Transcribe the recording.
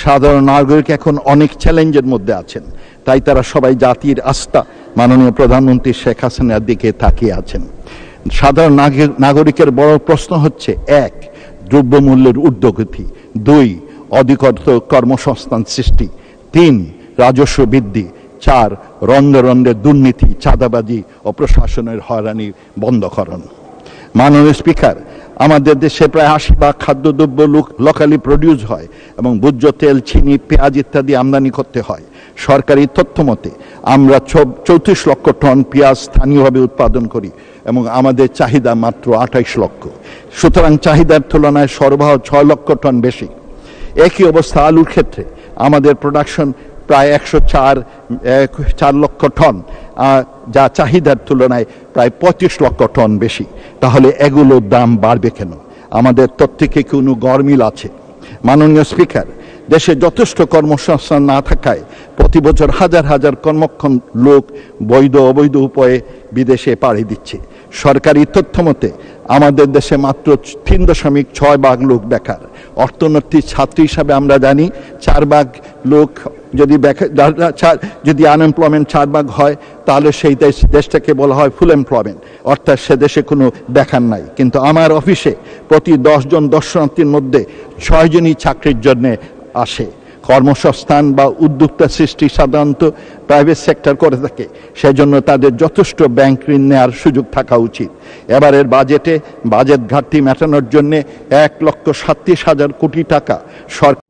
সাধারণ নাগরিক এখন অনেক চ্যালেঞ্জের মধ্যে আছেন, তাই তারা সবাই জাতির আস্থা মাননীয় প্রধানমন্ত্রী শেখ হাসিনার দিকে তাকিয়ে আছেন। সাধারণ নাগরিকের বড় প্রশ্ন হচ্ছে, 1, দ্রব্যমূল্যের ঊর্ধ্বগতি, 2, অধিকতর কর্মসংস্থান সৃষ্টি, 3, রাজস্ব বৃদ্ধি, 4, রন্ধে রন্ধে দুর্নীতি, চাঁদাবাজি ও প্রশাসনের হয়রানি বন্ধকরণ। মাননীয় স্পিকার, আমাদের দেশে প্রায় 80% খাদ্যদ্রব্য লোকালি প্রডিউস হয় এবং ভোজ্য তেল, চিনি, পেঁয়াজ ইত্যাদি আমদানি করতে হয়। সরকারি তথ্য মতে আমরা 34 লক্ষ টন পেঁয়াজ স্থানীয়ভাবে উৎপাদন করি এবং আমাদের চাহিদা মাত্র 28 লক্ষ। সুতরাং চাহিদার তুলনায় সরবরাহ 6 লক্ষ টন বেশি। একই অবস্থা আলুর ক্ষেত্রে, আমাদের প্রোডাকশন প্রায় 104 লক্ষ টন, যা চাহিদার তুলনায় প্রায় 35 লক্ষ টন বেশি। তাহলে এগুলোর দাম বাড়বে কেন? আমাদের তথ্যে কোনো গরমিল আছে? মাননীয় স্পিকার, দেশে যথেষ্ট কর্মসংস্থান না থাকায় প্রতি বছর হাজার হাজার কর্মক্ষম লোক বৈধ অবৈধ উপায়ে বিদেশে পাড়ি দিচ্ছে। সরকারি তথ্য মতে আমাদের দেশে মাত্র 3.6 লোক বেকার। অর্থনীতির ছাত্র হিসাবে আমরা জানি 4 লোক যদি আনএমপ্লয়মেন্ট 4 হয়, তাহলে সেই দেশটাকে বলা হয় ফুল এমপ্লয়মেন্ট, অর্থাৎ সে দেশে কোনো বেকার নাই। কিন্তু আমার অফিসে প্রতি 10 জন দর্শনার্থীর মধ্যে 6 জনই চাকরির জন্যে আসে। কর্মসংস্থান বা উদ্যোক্তা সৃষ্টি সাধারণত প্রাইভেট সেক্টর করে থাকে, সেজন্য তাদের যথেষ্ট ব্যাংক ঋণ নেওয়ার সুযোগ থাকা উচিত। এবারের বাজেট ঘাটতি মেটানোর জন্য 1,37,000 কোটি টাকা সরকার